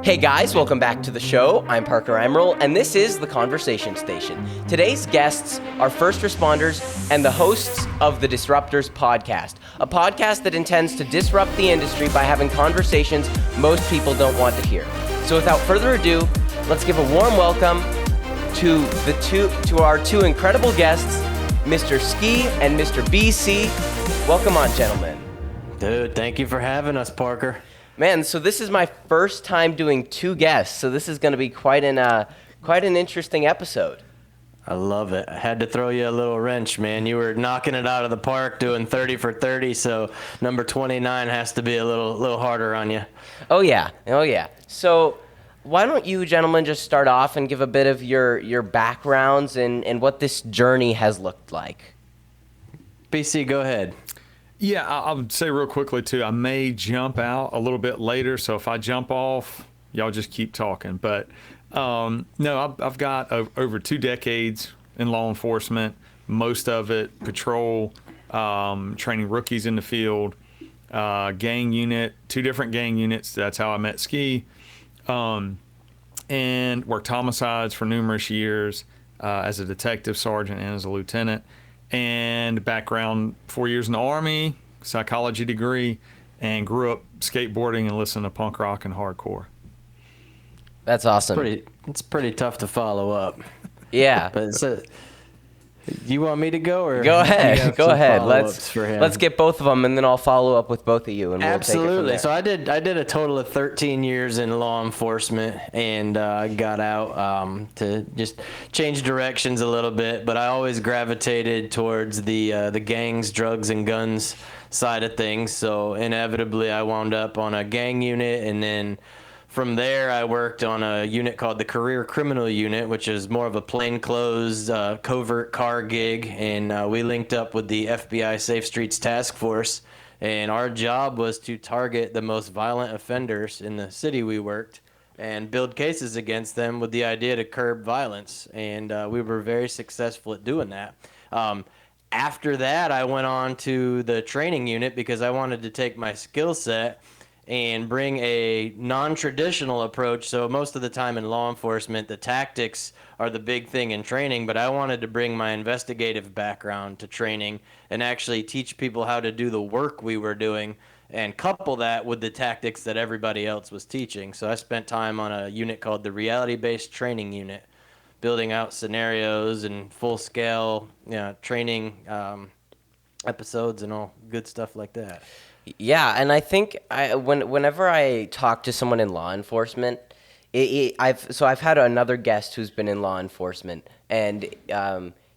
Hey guys, welcome back to the show. I'm Parker Emerald, and this is The Conversation Station. Today's guests are first responders and the hosts of the Disruptors Podcast, a podcast that intends to disrupt the industry by having conversations most people don't want to hear. So without further ado, let's give a warm welcome to our two incredible guests, Mr. Ski and Mr. BC. Welcome on, gentlemen. Dude, thank you for having us, Parker. Man, so this is my first time doing two guests, so this is going to be quite an interesting episode. I love it. I had to throw you a little wrench, man. You were knocking it out of the park, doing 30 for 30, so number 29 has to be a little harder on you. Oh yeah. So why don't you gentlemen just start off and give a bit of your backgrounds and what this journey has looked like? BC, go ahead. Yeah, I would say real quickly, too, I may jump out a little bit later, so if I jump off, y'all just keep talking. But, no, I've got over 2 decades in law enforcement, most of it patrol, training rookies in the field, gang unit, 2 different gang units. That's how I met Ski, and worked homicides for numerous years as a detective sergeant and as a lieutenant. And background 4 years in the Army, psychology degree, and grew up skateboarding and listening to punk rock and hardcore. That's awesome. It's pretty tough to follow up. Yeah. But you want me to go or go ahead? Go ahead. Let's get both of them, and then I'll follow up with both of you, and we'll Absolutely. take it from there. So I did a total of 13 years in law enforcement, and got out to just change directions a little bit. But I always gravitated towards the gangs, drugs, and guns side of things. So inevitably, I wound up on a gang unit, and then from there, I worked on a unit called the Career Criminal Unit, which is more of a plainclothes covert car gig, and we linked up with the FBI Safe Streets Task Force, and our job was to target the most violent offenders in the city we worked and build cases against them with the idea to curb violence, and we were very successful at doing that. After that, I went on to the training unit because I wanted to take my skill set and bring a non-traditional approach. So most of the time in law enforcement, the tactics are the big thing in training, but I wanted to bring my investigative background to training and actually teach people how to do the work we were doing and couple that with the tactics that everybody else was teaching. So I spent time on a unit called the Reality-Based Training Unit, building out scenarios and full-scale training episodes and all good stuff like that. Yeah, and I think whenever I talk to someone in law enforcement, I've had another guest who's been in law enforcement, and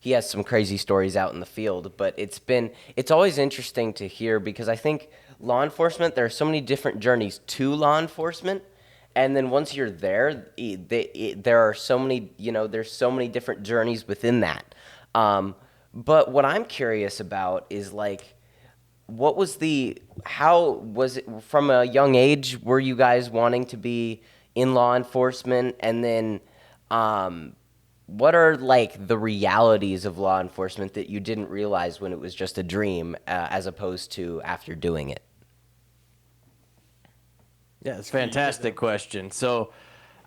he has some crazy stories out in the field. But it's always interesting to hear because I think law enforcement, there are so many different journeys to law enforcement, and then once you're there, there are so many there's so many different journeys within that. But what I'm curious about is like, how was it from a young age? Were you guys wanting to be in law enforcement? And then what are like the realities of law enforcement that you didn't realize when it was just a dream as opposed to after doing it? Yeah, it's a fantastic question. So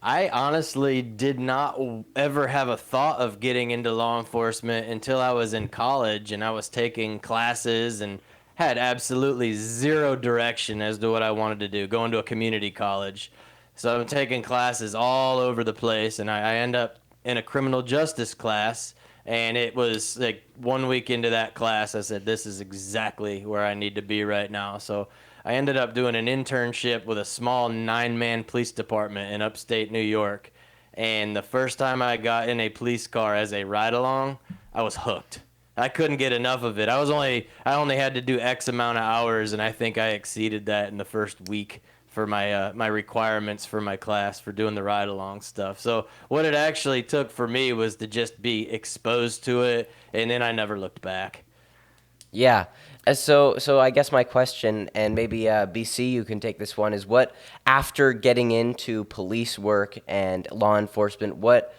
I honestly did not ever have a thought of getting into law enforcement until I was in college and I was taking classes and had absolutely zero direction as to what I wanted to do, going to a community college. So I'm taking classes all over the place, and I end up in a criminal justice class, and it was like 1 week into that class, I said, this is exactly where I need to be right now. So I ended up doing an internship with a small 9-man police department in upstate New York, and the first time I got in a police car as a ride-along, I was hooked. I couldn't get enough of it. I only had to do X amount of hours, and I think I exceeded that in the first week for my requirements for my class for doing the ride-along stuff. So what it actually took for me was to just be exposed to it, and then I never looked back. Yeah. So I guess my question, and maybe BC, you can take this one, is what, after getting into police work and law enforcement, what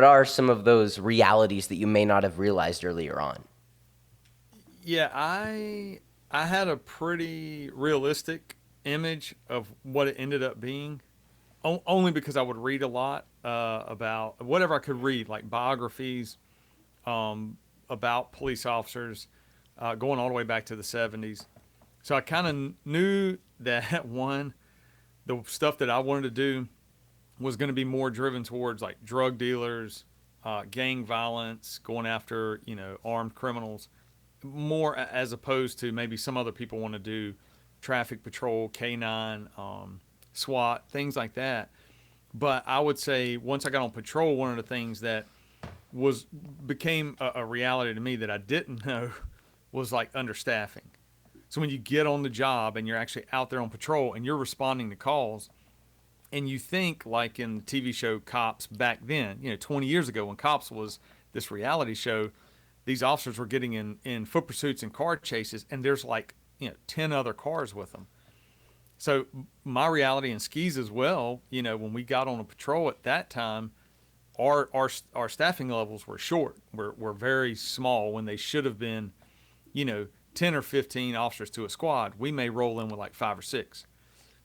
are some of those realities that you may not have realized earlier on? Yeah, I had a pretty realistic image of what it ended up being. only because I would read a lot about whatever I could read, like biographies about police officers going all the way back to the 70s. So I kind of knew that the stuff that I wanted to do was going to be more driven towards like drug dealers, gang violence, going after, armed criminals, more as opposed to maybe some other people want to do traffic patrol, K9, SWAT, things like that. But I would say once I got on patrol, one of the things that became a reality to me that I didn't know was like understaffing. So when you get on the job and you're actually out there on patrol and you're responding to calls, and you think like in the TV show Cops back then, 20 years ago when Cops was this reality show, these officers were getting in foot pursuits and car chases, and there's like 10 other cars with them. So my reality in skis as well, when we got on a patrol at that time, our staffing levels were short. We're very small when they should have been, 10 or 15 officers to a squad. We may roll in with like 5 or 6.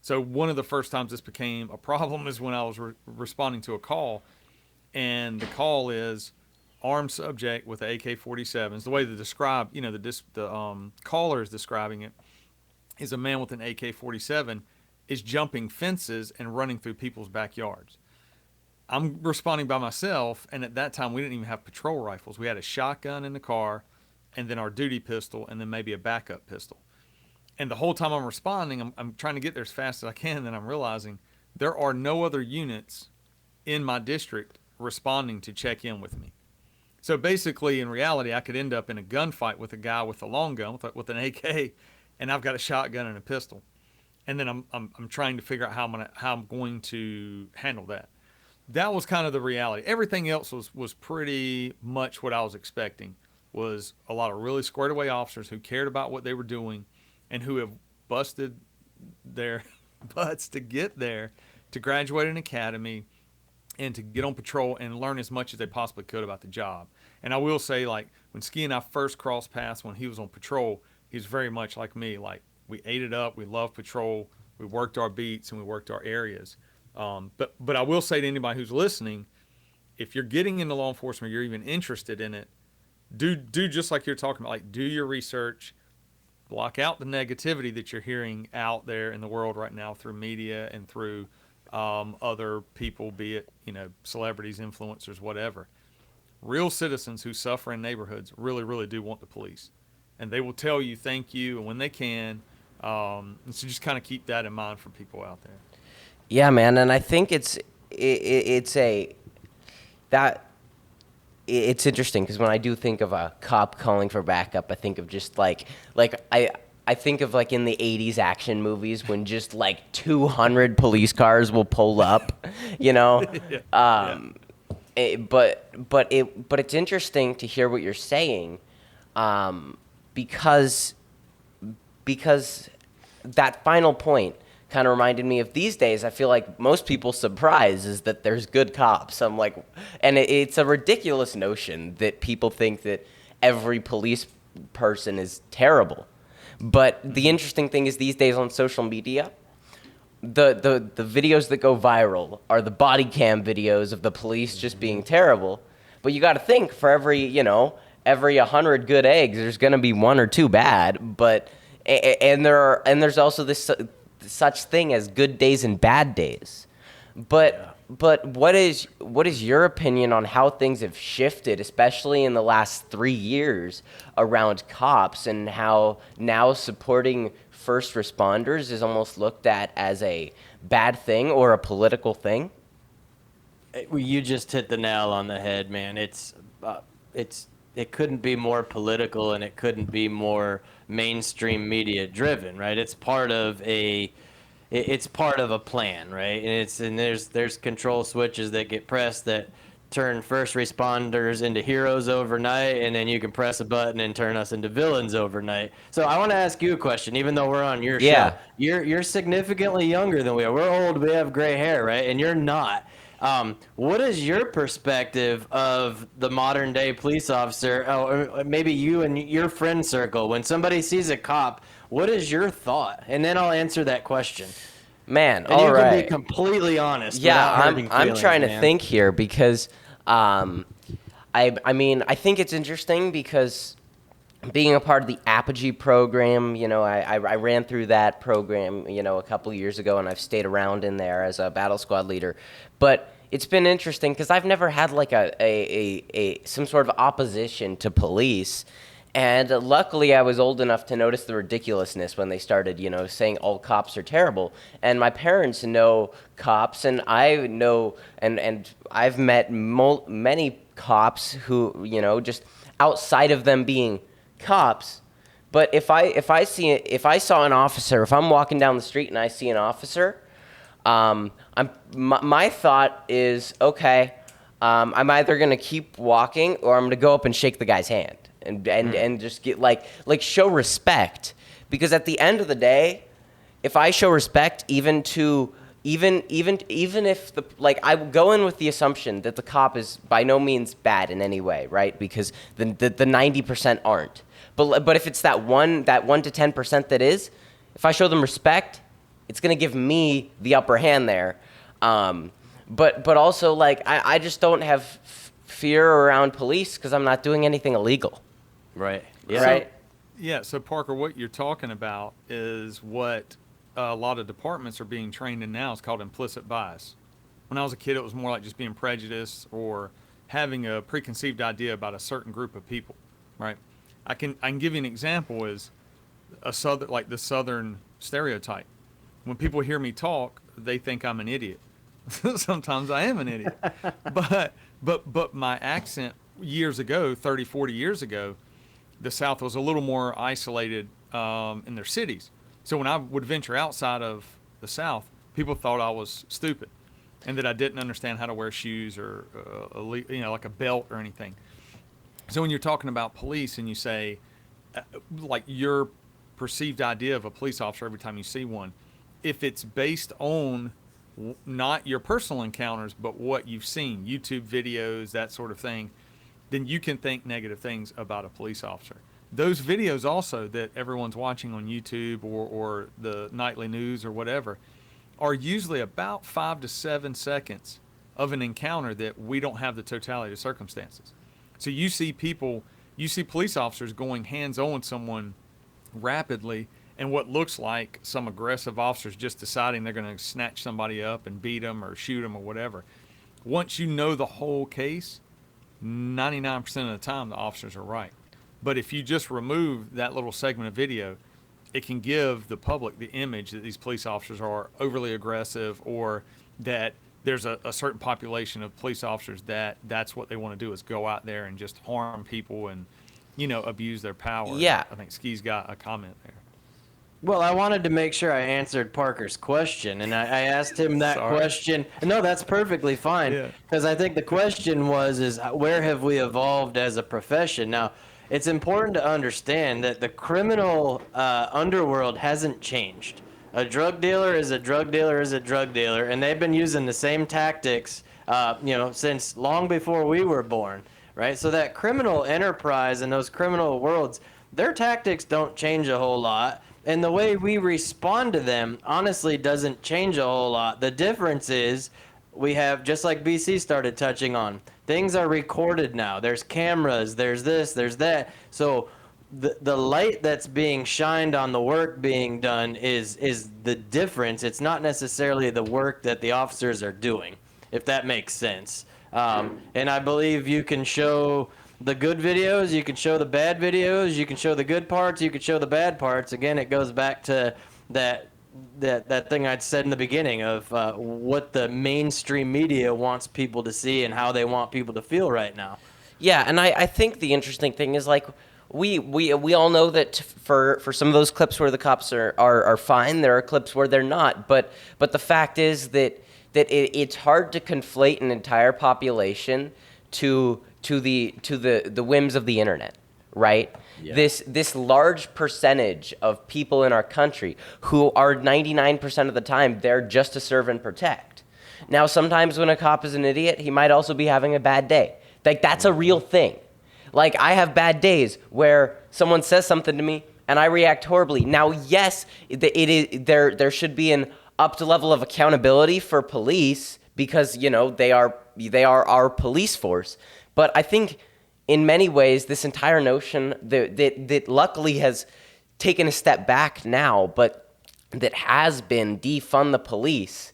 So one of the first times this became a problem is when I was responding to a call, and the call is armed subject with AK-47s. The way they describe, the caller is describing it, is a man with an AK-47 is jumping fences and running through people's backyards. I'm responding by myself, and at that time we didn't even have patrol rifles. We had a shotgun in the car, and then our duty pistol, and then maybe a backup pistol. And the whole time I'm responding, I'm trying to get there as fast as I can, and then I'm realizing there are no other units in my district responding to check in with me. So basically, in reality, I could end up in a gunfight with a guy with a long gun, with an AK, and I've got a shotgun and a pistol. And then I'm trying to figure out how I'm going to handle that. That was kind of the reality. Everything else was pretty much what I was expecting. Was a lot of really squared away officers who cared about what they were doing, and who have busted their butts to get there, to graduate an academy, and to get on patrol and learn as much as they possibly could about the job. And I will say, like, when Ski and I first crossed paths when he was on patrol, he was very much like me. Like, we ate it up, we loved patrol, we worked our beats, and we worked our areas. But I will say to anybody who's listening, if you're getting into law enforcement, or you're even interested in it, do just like you're talking about, like, do your research, block out the negativity that you're hearing out there in the world right now through media and through other people, be it, celebrities, influencers, whatever. Real citizens who suffer in neighborhoods really, really do want the police. And they will tell you thank you and when they can. And so just kind of keep that in mind for people out there. Yeah, man, and I think it's interesting because when I do think of a cop calling for backup, I think of just like I think of like in the 80s action movies when just like 200 police cars will pull up, But it's interesting to hear what you're saying, because that final point kind of reminded me of these days. I feel like most people's surprise is that there's good cops. I'm like, and it's a ridiculous notion that people think that every police person is terrible. But the interesting thing is these days on social media, the videos that go viral are the body cam videos of the police just being terrible. But you got to think, for every 100 good eggs, there's going to be 1 or 2 bad. But there's also this such thing as good days and bad days. But what is your opinion on how things have shifted, especially in the last 3 years, around cops, and how now supporting first responders is almost looked at as a bad thing or a political thing? You just hit the nail on the head, man. It couldn't be more political, and it couldn't be more mainstream media driven, right? It's part of a plan, right? And there's control switches that get pressed that turn first responders into heroes overnight, and then you can press a button and turn us into villains overnight. So I want to ask you a question, even though we're on your show. You're significantly younger than we are. We're old, we have gray hair, right? And you're not. What is your perspective of the modern day police officer, or maybe you and your friend circle, when somebody sees a cop, what is your thought? And then I'll answer that question. Man, And all you right. can be completely honest. Yeah, without hurting I'm feelings, trying to man. think here because I mean, I think it's interesting because being a part of the Apogee program, I ran through that program, a couple years ago, and I've stayed around in there as a battle squad leader. But it's been interesting because I've never had like a some sort of opposition to police. And luckily, I was old enough to notice the ridiculousness when they started, saying all cops are terrible. And my parents know cops, and I know, and I've met many cops who, just outside of them being cops. But if I saw an officer, if I'm walking down the street and I see an officer, my thought is, okay, I'm either gonna keep walking or I'm gonna go up and shake the guy's hand and just get like show respect, because at the end of the day, if I show respect even if I go in with the assumption that the cop is by no means bad in any way, right? Because the 90% aren't. But if it's that 1 to 10% that is, if I show them respect, it's gonna give me the upper hand there. But also, like, I just don't have fear around police because I'm not doing anything illegal. Right. Yeah. Right. Yeah, so Parker, what you're talking about is what a lot of departments are being trained in now. It's called implicit bias. When I was a kid, it was more like just being prejudiced or having a preconceived idea about a certain group of people, right? I can give you an example is the Southern stereotype. When people hear me talk, they think I'm an idiot. Sometimes I am an idiot. But my accent years ago, 30, 40 years ago, the South was a little more isolated in their cities. So when I would venture outside of the South, people thought I was stupid and that I didn't understand how to wear shoes or like a belt or anything. So when you're talking about police and you say, like, your perceived idea of a police officer every time you see one, if it's based on not your personal encounters, but what you've seen, YouTube videos, that sort of thing, then you can think negative things about a police officer. Those videos also that everyone's watching on YouTube or the nightly news or whatever are usually about 5 to 7 seconds of an encounter that we don't have the totality of circumstances. So you see police officers going hands-on with someone rapidly, and what looks like some aggressive officers just deciding they're going to snatch somebody up and beat them or shoot them or whatever. Once you know the whole case, 99% of the time the officers are right. But if you just remove that little segment of video, it can give the public the image that these police officers are overly aggressive, or that there's a certain population of police officers that's what they want to do is go out there and just harm people and, abuse their power. Yeah. I think Ski's got a comment there. Well, I wanted to make sure I answered Parker's question, and I asked him that question. No, that's perfectly fine, because I think the question is where have we evolved as a profession? Now, it's important to understand that the criminal underworld hasn't changed. A drug dealer is a drug dealer is a drug dealer, and they've been using the same tactics, since long before we were born, right? So that criminal enterprise and those criminal worlds, their tactics don't change a whole lot. And the way we respond to them, honestly, doesn't change a whole lot. The difference is we have, just like BC started touching on, things are recorded now. There's cameras, there's this, there's that. So the light that's being shined on the work being done is the difference. It's not necessarily the work that the officers are doing, if that makes sense. And I believe you can show the good videos, you can show the bad videos, you can show the good parts, you can show the bad parts. Again, it goes back to that thing I'd said in the beginning of what the mainstream media wants people to see and how they want people to feel right now. Yeah, and I think the interesting thing is, like, we all know that for some of those clips where the cops are fine, there are clips where they're not. But the fact is that it's hard to conflate an entire population to the whims of the internet, right? Yeah. This large percentage of people in our country who are 99% of the time there just to serve and protect. Now, sometimes when a cop is an idiot, he might also be having a bad day. Like, that's a real thing. Like, I have bad days where someone says something to me and I react horribly. Now, yes, there should be an upped level of accountability for police because, they are our police force. But I think in many ways, this entire notion that luckily has taken a step back now, but that has been defund the police,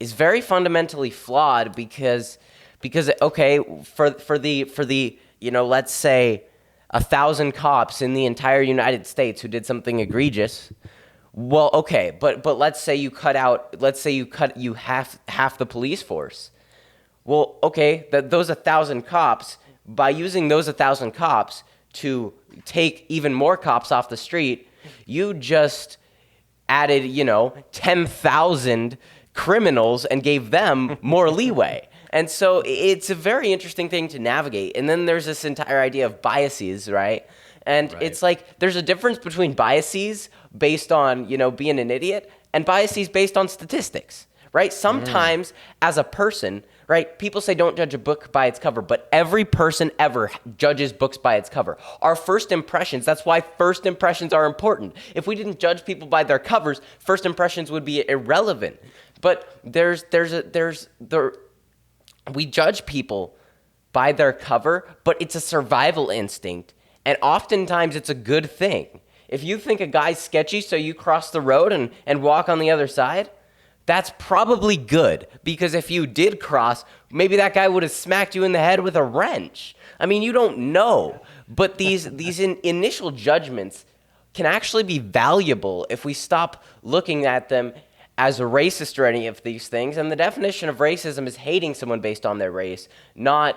is very fundamentally flawed because okay, for the let's say 1,000 cops in the entire United States who did something egregious. Well, okay, but let's say you cut half the police force. Well, okay, those 1,000 cops, by using those 1,000 cops to take even more cops off the street, you just added, 10,000 criminals and gave them more leeway. And so it's a very interesting thing to navigate. And then there's this entire idea of biases, right? And it's like there's a difference between biases based on, being an idiot and biases based on statistics, right? Sometimes as a person, right, people say don't judge a book by its cover, but every person ever judges books by its cover. Our first impressions, that's why first impressions are important. If we didn't judge people by their covers, first impressions would be irrelevant. But we judge people by their cover, but it's a survival instinct. And oftentimes it's a good thing. If you think a guy's sketchy, so you cross the road and walk on the other side, that's probably good. Because if you did cross, maybe that guy would have smacked you in the head with a wrench. I mean, you don't know. But these initial judgments can actually be valuable if we stop looking at them as a racist or any of these things. And the definition of racism is hating someone based on their race, not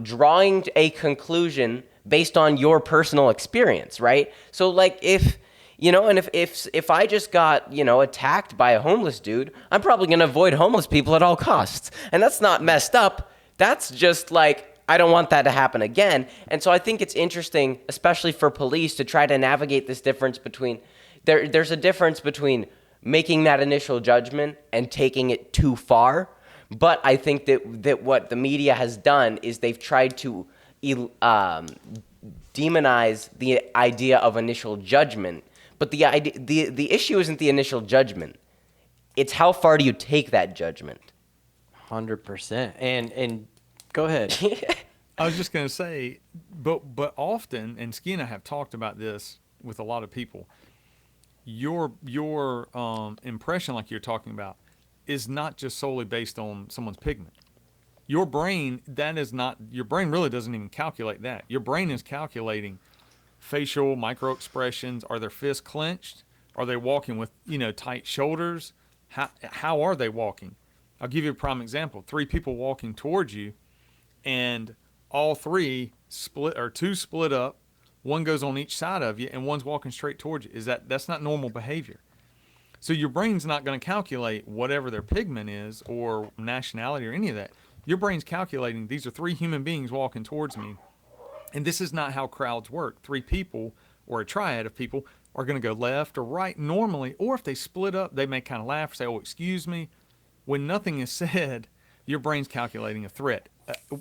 drawing a conclusion based on your personal experience, right? So like if I just got, attacked by a homeless dude, I'm probably going to avoid homeless people at all costs. And that's not messed up. That's just like, I don't want that to happen again. And so I think it's interesting, especially for police, to try to navigate this difference between, there's a difference between making that initial judgment and taking it too far. But I think that what the media has done is they've tried to demonize the idea of initial judgment. But the issue isn't the initial judgment. It's how far do you take that judgment? 100%. And go ahead. I was just going to say, but often, and Ski and I have talked about this with a lot of people, your impression, like you're talking about, is not just solely based on someone's pigment. Your brain really doesn't even calculate that. Your brain is calculating facial micro expressions. Are their fists clenched? Are they walking with, tight shoulders? How are they walking? I'll give you a prime example. 3 people walking towards you, and all 3 split, or 2 split up. One goes on each side of you, and one's walking straight towards you. That's not normal behavior. So your brain's not going to calculate whatever their pigment is or nationality or any of that. Your brain's calculating these are 3 human beings walking towards me. And this is not how crowds work. 3 people or a triad of people are going to go left or right normally. Or if they split up, they may kind of laugh or say, oh, excuse me. When nothing is said, your brain's calculating a threat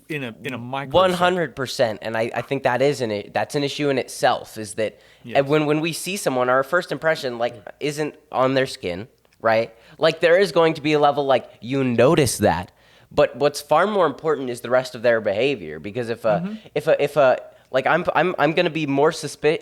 in a micro. 100%. And I think that's an issue in itself, is that when we see someone, our first impression isn't on their skin, right? Like there is going to be a level you notice that. But what's far more important is the rest of their behavior. Because if I'm gonna be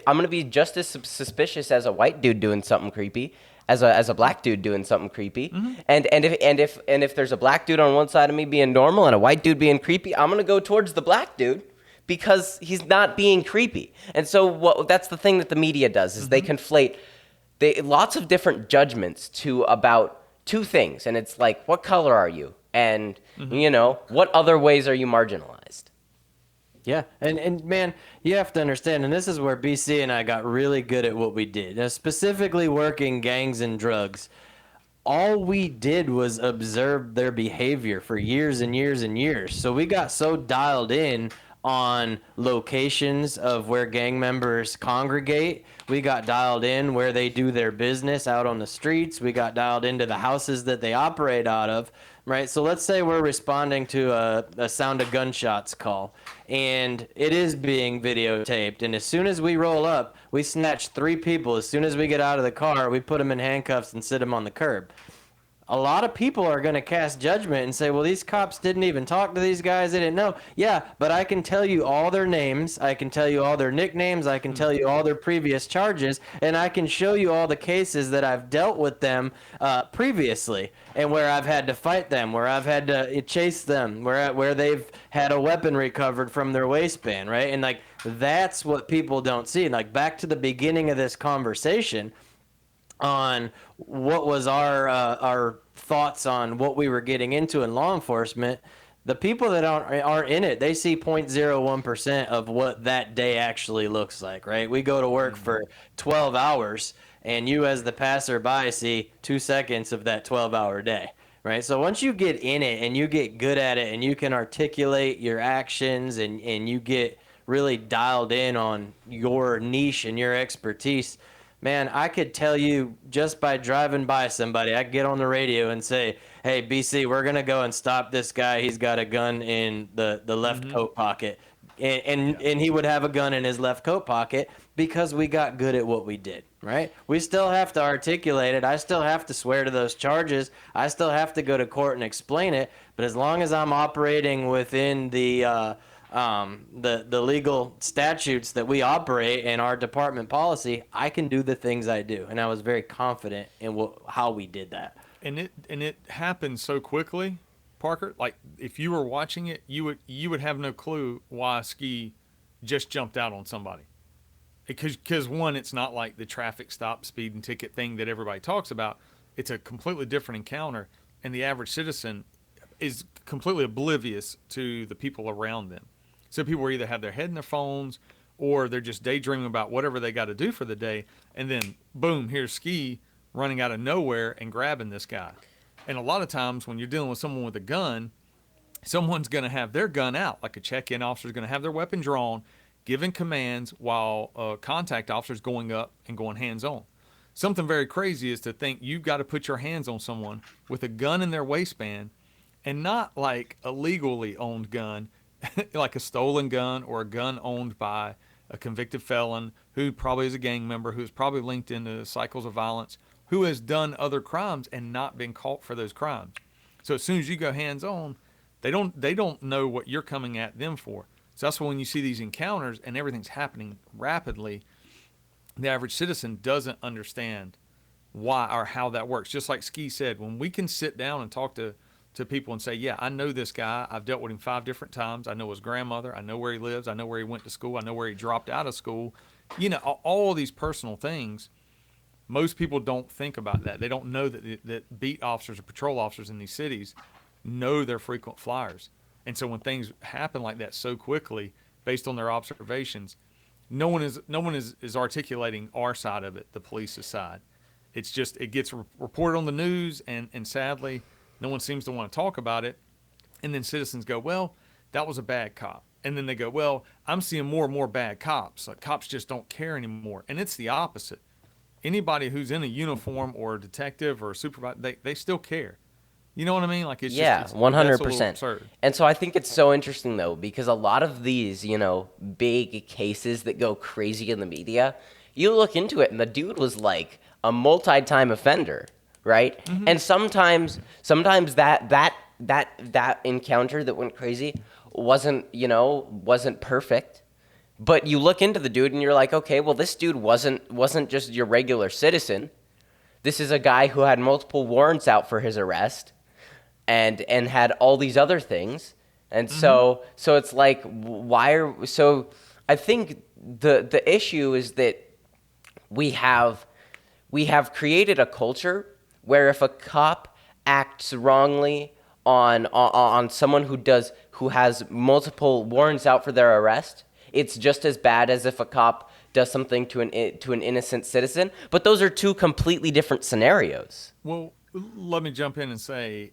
I'm gonna be just as suspicious as a white dude doing something creepy as a black dude doing something creepy. Mm-hmm. And if there's a black dude on one side of me being normal and a white dude being creepy, I'm gonna go towards the black dude because he's not being creepy. And so that's the thing that the media does is they conflate lots of different judgments to about 2 things, and it's like, what color are you? And, what other ways are you marginalized? Yeah, and man, you have to understand, and this is where BC and I got really good at what we did. Now, specifically working gangs and drugs, all we did was observe their behavior for years and years and years. So we got so dialed in on locations of where gang members congregate. We got dialed in where they do their business out on the streets. We got dialed into the houses that they operate out of. right? So let's say we're responding to a sound of gunshots call, and it is being videotaped. And as soon as we roll up, we snatch 3 people. As soon as we get out of the car, we put them in handcuffs and sit them on the curb. A lot of people are going to cast judgment and say, well, these cops didn't even talk to these guys. They didn't know. Yeah, but I can tell you all their names. I can tell you all their nicknames. I can tell you all their previous charges. And I can show you all the cases that I've dealt with them previously, and where I've had to fight them, where I've had to chase them, where they've had a weapon recovered from their waistband, right? And, like, that's what people don't see. And, like, back to the beginning of this conversation on what was our thoughts on what we were getting into in law enforcement, the people that aren't in it, they see 0.01% of what that day actually looks like, right? We go to work for 12 hours, and you as the passerby see 2 seconds of that 12-hour day, right? So once you get in it and you get good at it and you can articulate your actions and you get really dialed in on your niche and your expertise, man, I could tell you just by driving by somebody, I could get on the radio and say, hey, BC, we're going to go and stop this guy. He's got a gun in the left coat pocket. And he would have a gun in his left coat pocket because we got good at what we did, right? We still have to articulate it. I still have to swear to those charges. I still have to go to court and explain it. But as long as I'm operating within the legal statutes that we operate in our department policy, I can do the things I do. And I was very confident in how we did that. And it happened so quickly, Parker. Like, if you were watching it, you would have no clue why Ski just jumped out on somebody. Because one, it's not like the traffic stop, speed, and ticket thing that everybody talks about. It's a completely different encounter, and the average citizen is completely oblivious to the people around them. So people either have their head in their phones or they're just daydreaming about whatever they got to do for the day. And then, boom, here's Ski running out of nowhere and grabbing this guy. And a lot of times when you're dealing with someone with a gun, someone's going to have their gun out. Like a check-in officer is going to have their weapon drawn, giving commands while a contact officer is going up and going hands-on. Something very crazy is to think you've got to put your hands on someone with a gun in their waistband, and not like a legally owned gun, like a stolen gun or a gun owned by a convicted felon who probably is a gang member, who's probably linked into cycles of violence, who has done other crimes and not been caught for those crimes. So as soon as you go hands on, they don't know what you're coming at them for. So that's when you see these encounters and everything's happening rapidly, the average citizen doesn't understand why or how that works. Just like Ski said, when we can sit down and talk to people and say, yeah, I know this guy. I've dealt with him 5 different times. I know his grandmother. I know where he lives. I know where he went to school. I know where he dropped out of school. You know, all of these personal things, most people don't think about that. They don't know that beat officers or patrol officers in these cities know their frequent flyers. And so when things happen like that so quickly, based on their observations, no one is articulating our side of it, the police's side. It's just, it gets reported on the news, and sadly, no one seems to want to talk about it. And then citizens go, well, that was a bad cop. And then they go, well, I'm seeing more and more bad cops. Like, cops just don't care anymore. And it's the opposite. Anybody who's in a uniform or a detective or a supervisor, they still care. You know what I mean? Like, it's just, 100%. And so I think it's so interesting, though, because a lot of these, big cases that go crazy in the media, you look into it and the dude was like a multi-time offender, right? Mm-hmm. And sometimes that encounter that went crazy wasn't perfect. But you look into the dude and you're like, okay, well, this dude wasn't just your regular citizen. This is a guy who had multiple warrants out for his arrest and had all these other things. And so it's like, so I think the issue is that we have created a culture where if a cop acts wrongly on someone who has multiple warrants out for their arrest, it's just as bad as if a cop does something to an innocent citizen. But those are 2 completely different scenarios. Well, let me jump in and say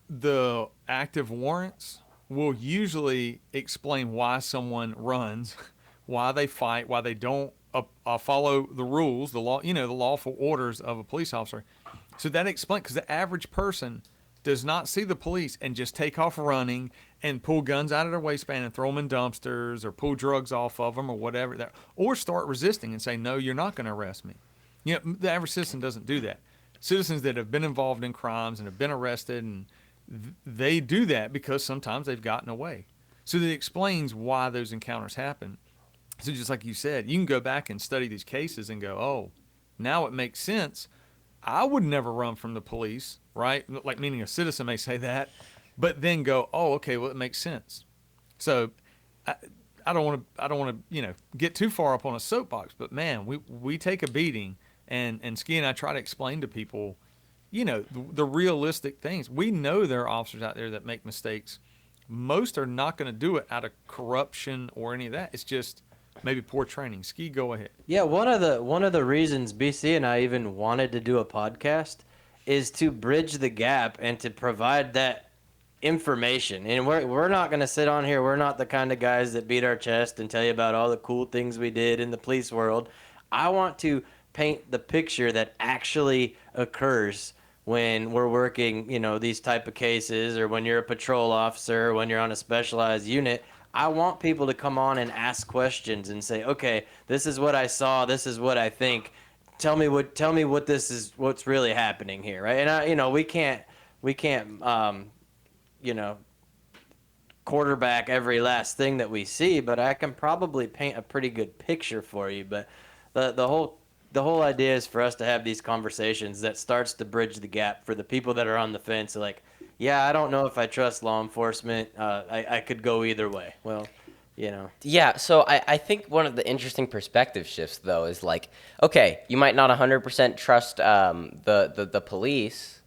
the active warrants will usually explain why someone runs, why they fight, why they don't follow the rules, the law, the lawful orders of a police officer. So that explains, because the average person does not see the police and just take off running and pull guns out of their waistband and throw them in dumpsters or pull drugs off of them or whatever that, or start resisting and say, no, you're not going to arrest me. The average citizen doesn't do that. Citizens that have been involved in crimes and have been arrested, and they do that because sometimes they've gotten away. So that explains why those encounters happen. So just like you said, you can go back and study these cases and go, oh, now it makes sense. I would never run from the police, right? Like, meaning a citizen may say that, but then go, oh, okay, well, it makes sense. So I don't want to, get too far up on a soapbox, but man, we take a beating, and Ski and I try to explain to people, the realistic things. We know there are officers out there that make mistakes. Most are not going to do it out of corruption or any of that. It's just maybe poor training. Ski, go ahead. Yeah, one of the reasons BC and I even wanted to do a podcast is to bridge the gap and to provide that information. And we're not going to sit on here. We're not the kind of guys that beat our chest and tell you about all the cool things we did in the police world. I want to paint the picture that actually occurs when we're working, these type of cases, or when you're a patrol officer, or when you're on a specialized unit. I want people to come on and ask questions and say, okay, this is what I saw. This is what I think. Tell me what's really happening here. Right. And we can't, quarterback every last thing that we see, but I can probably paint a pretty good picture for you. But the whole idea is for us to have these conversations that starts to bridge the gap for the people that are on the fence. Like, yeah, I don't know if I trust law enforcement. I could go either way. Well, Yeah, so I think one of the interesting perspective shifts, though, is like, okay, you might not 100% trust the police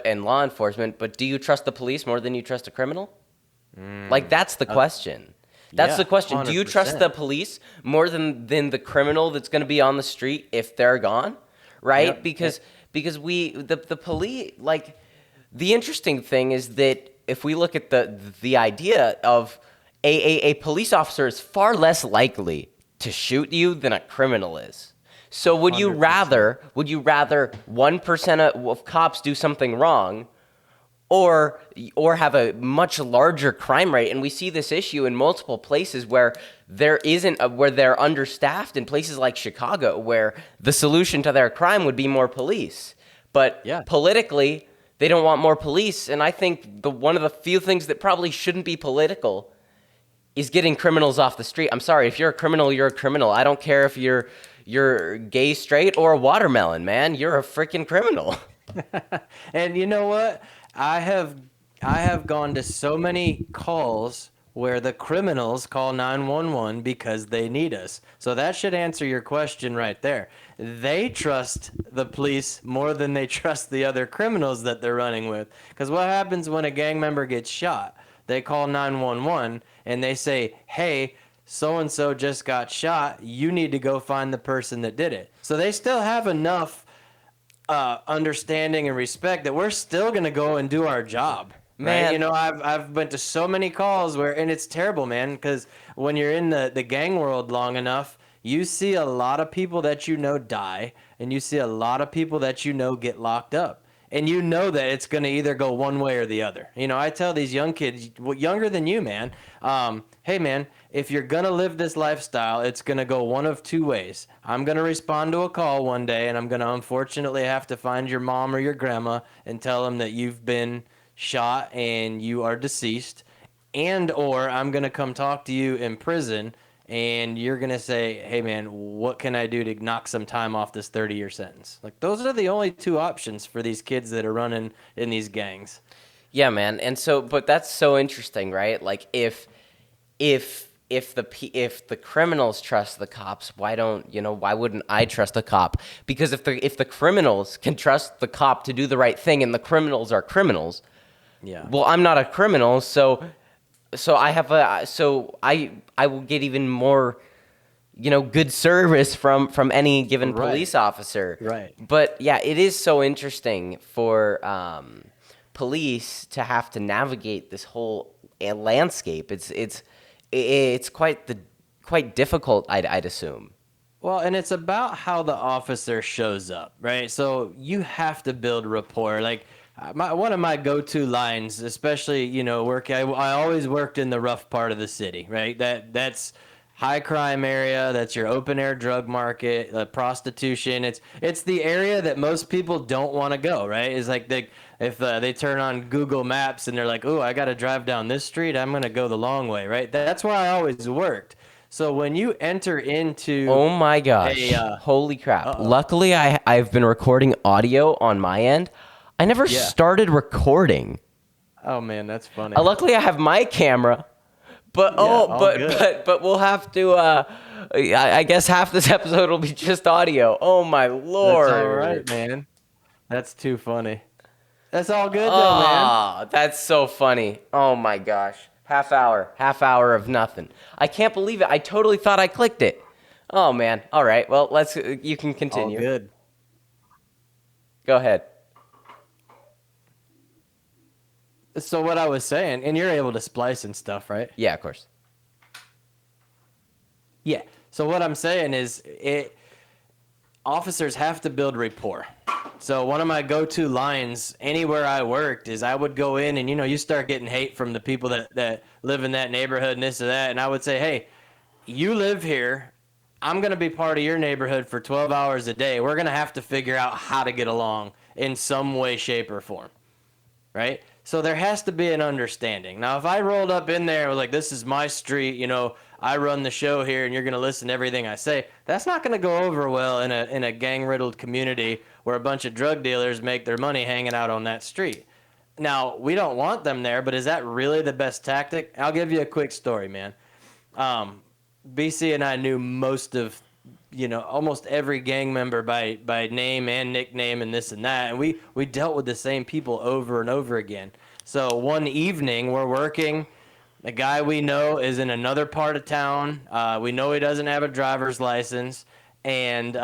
and law enforcement, but do you trust the police more than you trust a criminal? Like, that's the question. That's the question. 100%. Do you trust the police more than the criminal that's going to be on the street if they're gone? Right? Yep. Because the police, like, the interesting thing is that if we look at the idea of a police officer is far less likely to shoot you than a criminal is. So would 100%. you rather 1% of cops do something wrong or have a much larger crime rate? And we see this issue in multiple places where where they're understaffed, in places like Chicago, where the solution to their crime would be more police. But politically, they don't want more police. And I think one of the few things that probably shouldn't be political is getting criminals off the street. I'm sorry, if you're a criminal, you're a criminal. I don't care if you're gay, straight, or a watermelon, man. You're a freaking criminal. And you know what? I have gone to so many calls where the criminals call 911 because they need us. So that should answer your question right there. They trust the police more than they trust the other criminals that they're running with. Because what happens when a gang member gets shot? They call 911 and they say, hey, so-and-so just got shot. You need to go find the person that did it. So they still have enough understanding and respect that we're still going to go and do our job. Man, right? I've been to so many calls and it's terrible, man, because when you're in the gang world long enough, you see a lot of people that die, and you see a lot of people that get locked up. And you know that it's going to either go one way or the other. I tell these young kids, younger than you, man, hey, man, if you're going to live this lifestyle, it's going to go one of two ways. I'm going to respond to a call one day, and I'm going to unfortunately have to find your mom or your grandma and tell them that you've been shot and you are deceased, or I'm going to come talk to you in prison, and you're going to say, hey, man, what can I do to knock some time off this 30-year sentence? Like, those are the only two options for these kids that are running in these gangs. Yeah, man. And so, but that's so interesting, right? Like, if the criminals trust the cops, why wouldn't I trust a cop? Because if the criminals can trust the cop to do the right thing and the criminals are criminals, well, I'm not a criminal, so I will get even more, good service from any given police officer. Right. But yeah, it is so interesting for police to have to navigate this whole landscape. It's quite difficult, I'd assume. Well, and it's about how the officer shows up, right? So you have to build rapport. Like, one of my go-to lines, especially, you know, I always worked in the rough part of the city, right? That's high crime area. That's your open air drug market, prostitution. It's the area that most people don't want to go, right? It's like if they turn on Google Maps and they're like, "Oh, I got to drive down this street. I'm gonna go the long way," right? That's where I always worked. So when you enter into Oh my gosh. Holy crap. Luckily, I've been recording audio on my end. I never started recording. oh man, that's funny. Luckily, I have my camera. But but we'll have to. I guess half this episode will be just audio. Oh my lord! That's all right, man. That's too funny. That's all good though, man. Oh, that's so funny. Oh my gosh. Half hour of nothing. I can't believe it. I totally thought I clicked it. Oh man. All right. Well, you can continue. All good. Go ahead. So what I was saying, and you're able to splice and stuff, right? Yeah, of course. Yeah. So what I'm saying is officers have to build rapport. So one of my go-to lines anywhere I worked is I would go in and, you know, you start getting hate from the people that live in that neighborhood and this or that. And I would say, hey, you live here. I'm going to be part of your neighborhood for 12 hours a day. We're going to have to figure out how to get along in some way, shape, or form. Right? So there has to be an understanding. Now, if I rolled up in there like, this is my street, you know, I run the show here and you're going to listen to everything I say, that's not going to go over well in a gang-riddled community where a bunch of drug dealers make their money hanging out on that street. Now, we don't want them there, but is that really the best tactic? I'll give you a quick story, man. BC and I knew almost every gang member by name and nickname and this and that. And we dealt with the same people over and over again. So one evening we're working. The guy we know is in another part of town. We know he doesn't have a driver's license. And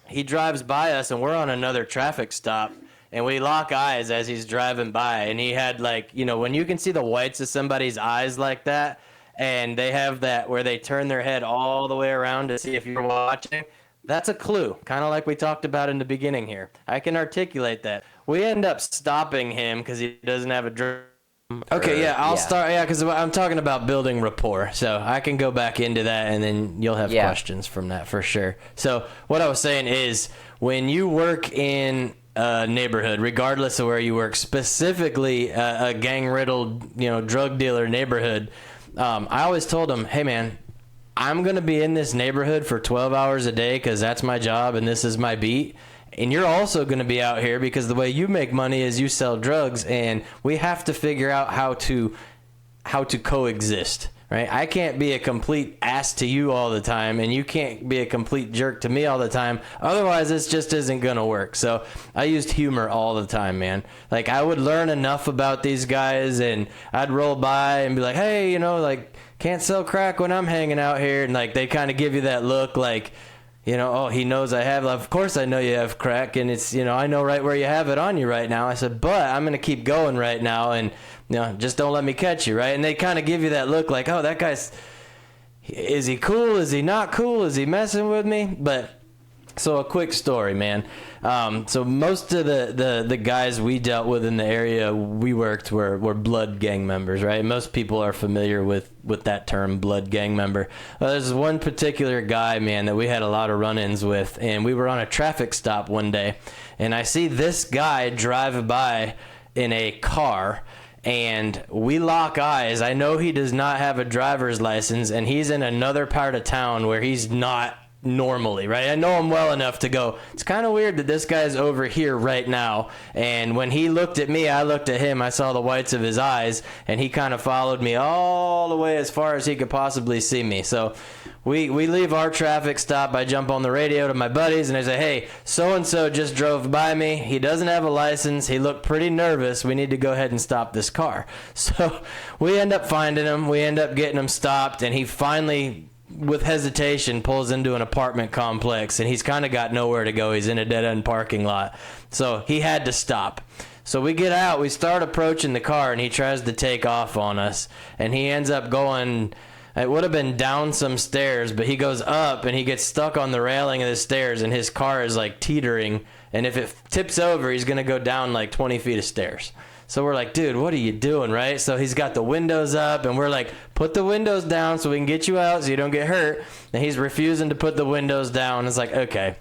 he drives by us and we're on another traffic stop. And we lock eyes as he's driving by. And he had when you can see the whites of somebody's eyes like that, and they have that where they turn their head all the way around to see if you're watching, that's a clue, kind of like we talked about in the beginning here. I can articulate that. We end up stopping him because he doesn't have a driver's. Okay, yeah, I'll start. Yeah, because I'm talking about building rapport, so I can go back into that, and then you'll have questions from that for sure. So what I was saying is, when you work in a neighborhood, regardless of where you work, specifically a gang-riddled, drug dealer neighborhood, I always told them, hey man, I'm going to be in this neighborhood for 12 hours a day because that's my job and this is my beat. And you're also going to be out here because the way you make money is you sell drugs, and we have to figure out how to coexist, right? I can't be a complete ass to you all the time, and you can't be a complete jerk to me all the time. Otherwise, this just isn't going to work. So I used humor all the time, man. Like, I would learn enough about these guys, and I'd roll by and be like, hey, can't sell crack when I'm hanging out here. And, they kind of give you that look like, oh, he knows I have. Of course I know you have crack, and it's, I know right where you have it on you right now. I said, but I'm going to keep going right now, and, just don't let me catch you, right? And they kind of give you that look like, oh, that guy's, is he cool? Is he not cool? Is he messing with me? But, so a quick story, man. So most of the guys we dealt with in the area we worked were blood gang members, right? Most people are familiar with that term, blood gang member. There's one particular guy, man, that we had a lot of run-ins with, and we were on a traffic stop one day, and I see this guy drive by in a car, and we lock eyes. I know he does not have a driver's license, and he's in another part of town where he's not normally, right? I know him well enough to go, it's kind of weird that this guy's over here right now. And when he looked at me, I looked at him. I saw the whites of his eyes, and he kind of followed me all the way as far as he could possibly see me. So we leave our traffic stop. I jump on the radio to my buddies, and I say, hey, so-and-so just drove by me. He doesn't have a license. He looked pretty nervous. We need to go ahead and stop this car. So we end up finding him. We end up getting him stopped, and he finally, with hesitation, pulls into an apartment complex, and he's kind of got nowhere to go. He's in a dead-end parking lot. So he had to stop. So we get out. We start approaching the car, and he tries to take off on us, and he ends up going, it would have been down some stairs, but he goes up, and he gets stuck on the railing of the stairs, and his car is teetering And if it tips over, he's going to go down like 20 feet of stairs. So we're like, dude, what are you doing, right? So he's got the windows up, and we're like, put the windows down so we can get you out so you don't get hurt. And he's refusing to put the windows down. It's like, okay.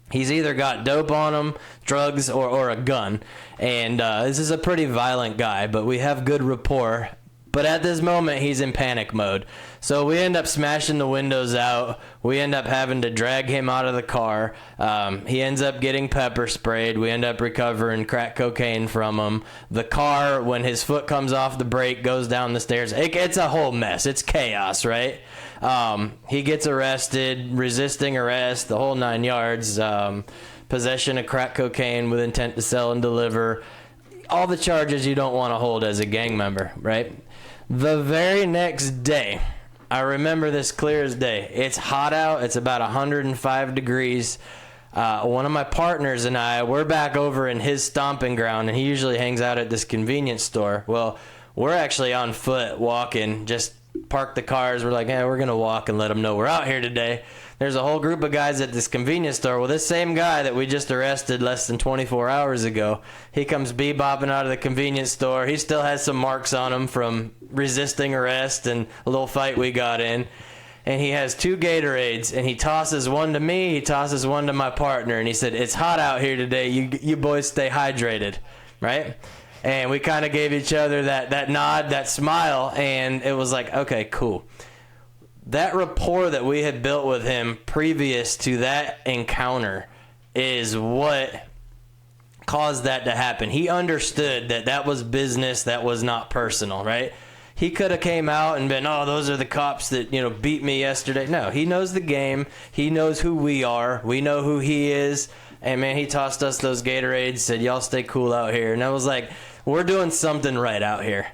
He's either got dope on him, drugs, or a gun. And this is a pretty violent guy, but we have good rapport. But at this moment, he's in panic mode. So we end up smashing the windows out. We end up having to drag him out of the car. He ends up getting pepper sprayed. We end up recovering crack cocaine from him. The car, when his foot comes off the brake, goes down the stairs. It's a whole mess. It's chaos, right? He gets arrested, resisting arrest, the whole 9 yards. Possession of crack cocaine with intent to sell and deliver. All the charges you don't want to hold as a gang member, right? The very next day, I remember this clear as day. It's hot out. It's about 105 degrees. One of my partners and I, we're back over in his stomping ground, and he usually hangs out at this convenience store. Well, we're actually on foot walking, just park the cars. We're like, hey, we're going to walk and let them know we're out here today. There's a whole group of guys at this convenience store. Well, this same guy that we just arrested less than 24 hours ago, he comes bebopping out of the convenience store. He still has some marks on him from resisting arrest and a little fight we got in. And he has 2 Gatorades, and he tosses one to me, he tosses one to my partner, and he said, it's hot out here today. You boys stay hydrated, right? And we kind of gave each other that nod, that smile, and it was like, okay, cool. That rapport that we had built with him previous to that encounter is what caused that to happen. He understood that that was business, that was not personal, right? He could have came out and been, oh, those are the cops that, beat me yesterday. No, he knows the game. He knows who we are. We know who he is. And, man, he tossed us those Gatorades, said, y'all stay cool out here. And I was like, we're doing something right out here,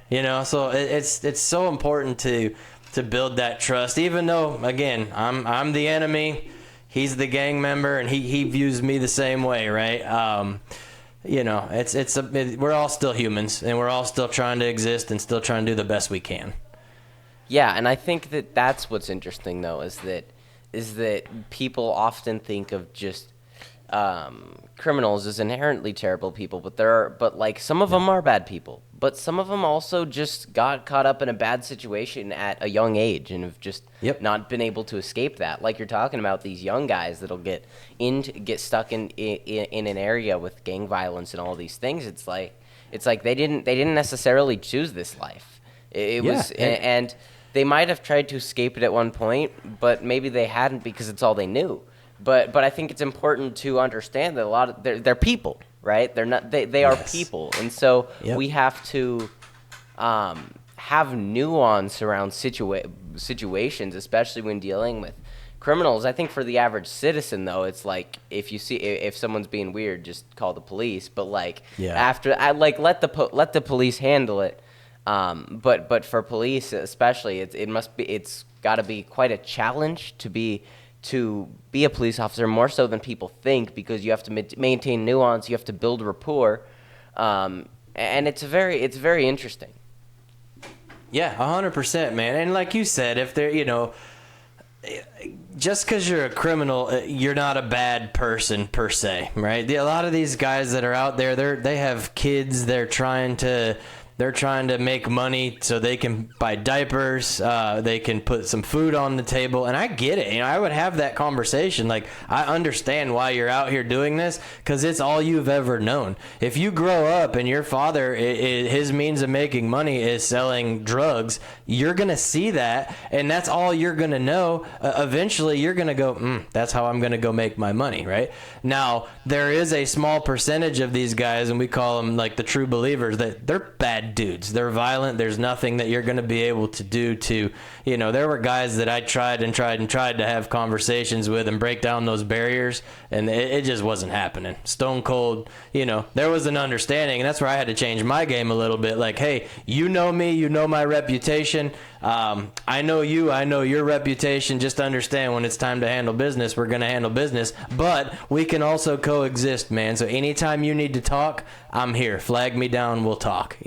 So it's so important to build that trust, even though, again, I'm the enemy, he's the gang member, and he views me the same way, right? We're all still humans, and we're all still trying to exist and still trying to do the best we can. Yeah, and I think that's what's interesting, though, is that people often think of just criminals as inherently terrible people, but some of them are bad people. But some of them also just got caught up in a bad situation at a young age and have just not been able to escape that. Like you're talking about these young guys that'll get stuck in an area with gang violence and all these things. It's like they didn't necessarily choose this life. It was, and they might have tried to escape it at one point, but maybe they hadn't because it's all they knew. But I think it's important to understand that a lot of they're people, right? They're not they are people, and so we have to have nuance around situations, especially when dealing with criminals. I think for the average citizen, though, it's like if someone's being weird, just call the police. But after let the police handle it. But for police especially, it's got to be quite a challenge to be a police officer, more so than people think, because you have to maintain nuance, you have to build rapport, and it's very interesting. Yeah, 100%, man. And like you said, if they're, just because you're a criminal, you're not a bad person per se, right? A lot of these guys that are out there, they have kids. They're trying to make money so they can buy diapers, they can put some food on the table, and I get it. I would have that conversation. Like, I understand why you're out here doing this, because it's all you've ever known. If you grow up and your father, his means of making money is selling drugs, you're going to see that, and that's all you're going to know. Eventually, you're going to go, that's how I'm going to go make my money, right? Now, there is a small percentage of these guys, and we call them like the true believers, that they're bad dudes. They're violent. There's nothing that you're going to be able to do to, there were guys that I tried to have conversations with and break down those barriers, and it just wasn't happening. Stone cold, there was an understanding, and that's where I had to change my game a little bit. Like, hey, you know me, you know my reputation. I know you, I know your reputation. Just understand when it's time to handle business, we're going to handle business, but we can also coexist, man. So anytime you need to talk, I'm here. Flag me down, we'll talk,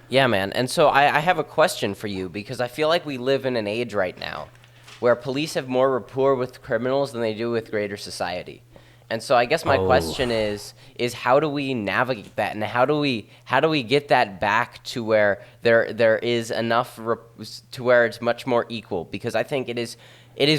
Yeah, man. And so I have a question for you, because I feel like we live in an age right now where police have more rapport with criminals than they do with greater society. And so I guess my question is how do we navigate that, and how do we get that back to where there is enough to where it's much more equal? Because I think it is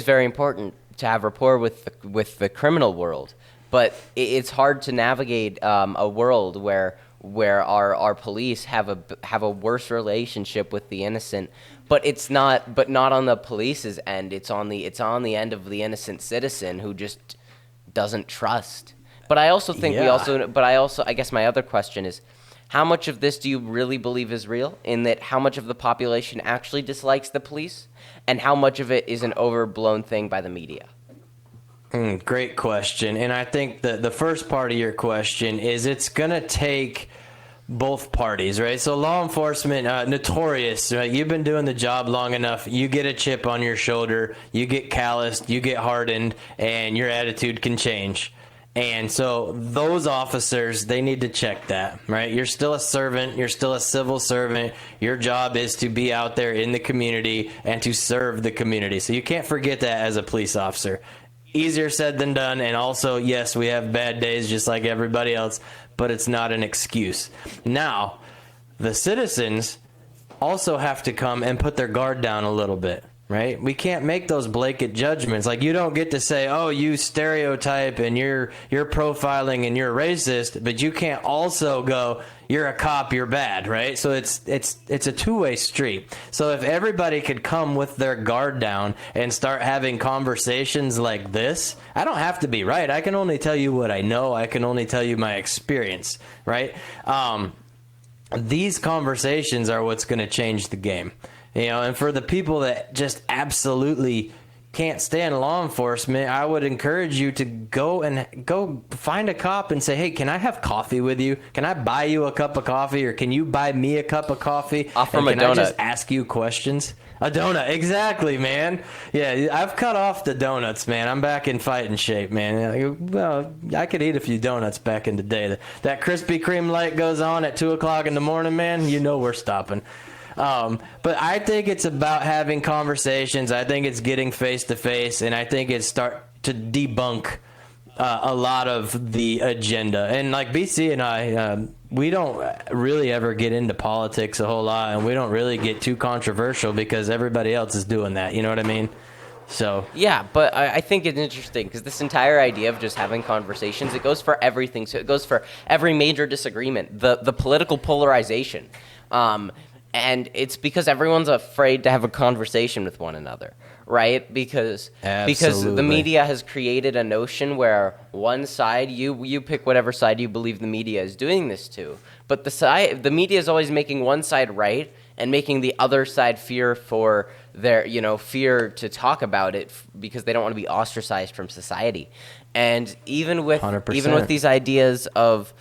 very important to have rapport with the criminal world, but it's hard to navigate a world where our police have a worse relationship with the innocent, but not on the police's end. It's on the end of the innocent citizen who just doesn't trust. But I also think I guess my other question is, how much of this do you really believe is real, in that how much of the population actually dislikes the police, and how much of it is an overblown thing by the media? Great question. And I think the first part of your question is it's going to take both parties, right? So law enforcement, notorious, right? You've been doing the job long enough. You get a chip on your shoulder, you get calloused, you get hardened, and your attitude can change. And so those officers, they need to check that, right? You're still a servant. You're still a civil servant. Your job is to be out there in the community and to serve the community. So you can't forget that as a police officer. Easier said than done. And also, yes, we have bad days just like everybody else, but it's not an excuse. Now, the citizens also have to come and put their guard down a little bit, right? We can't make those blanket judgments. Like, you don't get to say, oh, you stereotype and you're profiling and you're racist, but you can't also go, you're a cop, you're bad, right? So it's a two-way street. So if everybody could come with their guard down and start having conversations like this, I don't have to be right. I can only tell you what I know. I can only tell you my experience, right? These conversations are what's going to change the game. You know, and for the people that just absolutely can't stand law enforcement, I would encourage you to go find a cop and say, hey, can I have coffee with you? Can I buy you a cup of coffee, or can you buy me a cup of coffee? Offer him a donut. Can I just ask you questions? A donut, exactly, man. Yeah, I've cut off the donuts, man. I'm back in fighting shape, man. Well, I could eat a few donuts back in the day. That Krispy Kreme light goes on at 2 o'clock in the morning, man. You know we're stopping. But I think it's about having conversations. I think it's getting face to face, and I think it's start to debunk a lot of the agenda. And like BC and I, we don't really ever get into politics a whole lot, and we don't really get too controversial because everybody else is doing that. You know what I mean? So yeah, but I think it's interesting because this entire idea of just having conversations, it goes for everything. So it goes for every major disagreement, the political polarization. And it's because everyone's afraid to have a conversation with one another, right? Because the media has created a notion where one side, you pick whatever side you believe the media is doing this to, but the media is always making one side right and making the other side fear to talk about it because they don't want to be ostracized from society. And even with 100%. These ideas of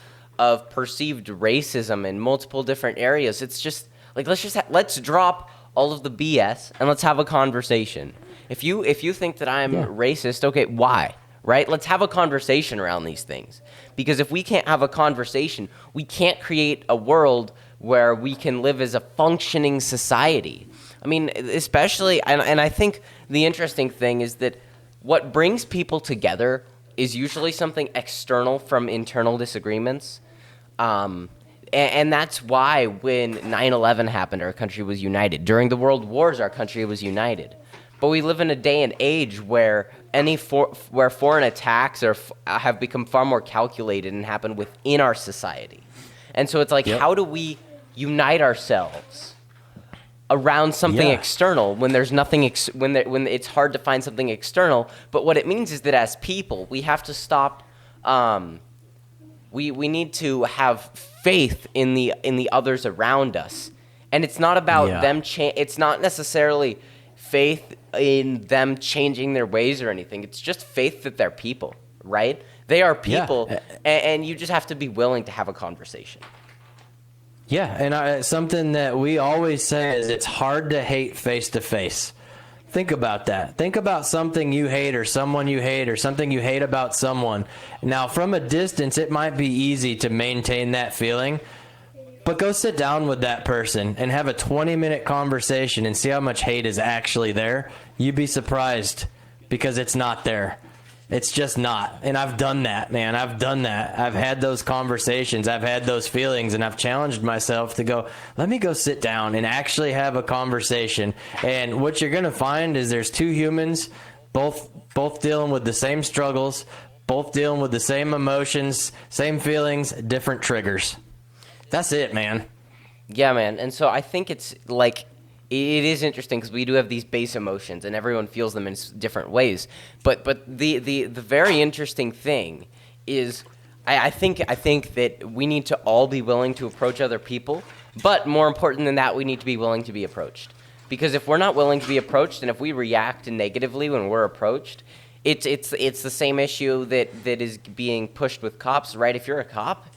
perceived racism in multiple different areas, it's just like, let's drop all of the BS and let's have a conversation. If you think that I'm racist, okay, why? Right? Let's have a conversation around these things. Because if we can't have a conversation, we can't create a world where we can live as a functioning society. I mean, especially, and I think the interesting thing is that what brings people together is usually something external from internal disagreements. And that's why when 9/11 happened, our country was united. During the world wars, our country was united. But we live in a day and age where where foreign attacks have become far more calculated and happen within our society. And so it's like, how do we unite ourselves around something external when there's nothing when it's hard to find something external? But what it means is that as people, we have to stop. We need to have faith in the others around us, and it's not about them. It's not necessarily faith in them changing their ways or anything. It's just faith that they're people, right? They are people, and you just have to be willing to have a conversation. Yeah, and something that we always say is it's hard to hate face to face. Think about that. Think about something you hate or someone you hate or something you hate about someone. Now, from a distance, it might be easy to maintain that feeling, but go sit down with that person and have a 20-minute conversation and see how much hate is actually there. You'd be surprised because it's not there. It's just not. And I've done that, man. I've done that. I've had those conversations. I've had those feelings, and I've challenged myself to go, let me go sit down and actually have a conversation. And what you're going to find is there's two humans, both dealing with the same struggles, both dealing with the same emotions, same feelings, different triggers. That's it, man. Yeah, man. And so I think it's like, it is interesting because we do have these base emotions, and everyone feels them in different ways. But the very interesting thing is, I think that we need to all be willing to approach other people. But more important than that, we need to be willing to be approached. Because if we're not willing to be approached, and if we react negatively when we're approached, it's the same issue that is being pushed with cops, right? If you're a cop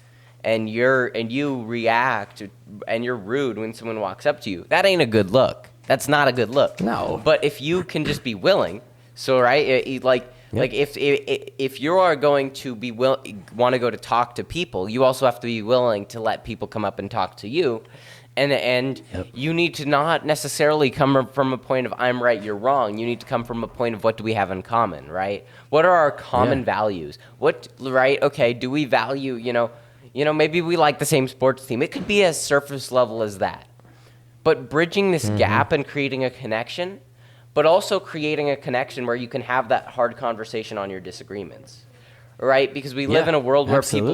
and you react and you're rude when someone walks up to you, that ain't a good look. That's not a good look. No. But if you can just be willing, so right, like if you are going to be want to go to talk to people, you also have to be willing to let people come up and talk to you. And you need to not necessarily come from a point of I'm right, you're wrong. You need to come from a point of what do we have in common, right? What are our common values? What, right? Okay, do we value, maybe we like the same sports team. It could be as surface level as that. But bridging this gap and creating a connection, but also creating a connection where you can have that hard conversation on your disagreements. Right, because we live in a world where people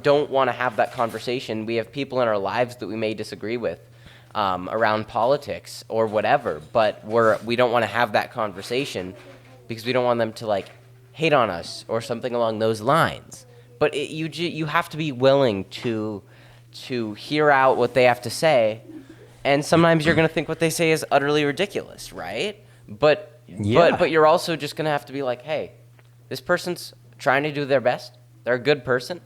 don't want to have that conversation. We have people in our lives that we may disagree with around politics or whatever, but we don't want to have that conversation because we don't want them to hate on us or something along those lines. But you have to be willing to hear out what they have to say, and sometimes you're going to think what they say is utterly ridiculous, right? But you're also just going to have to be like, hey, this person's trying to do their best. They're a good person.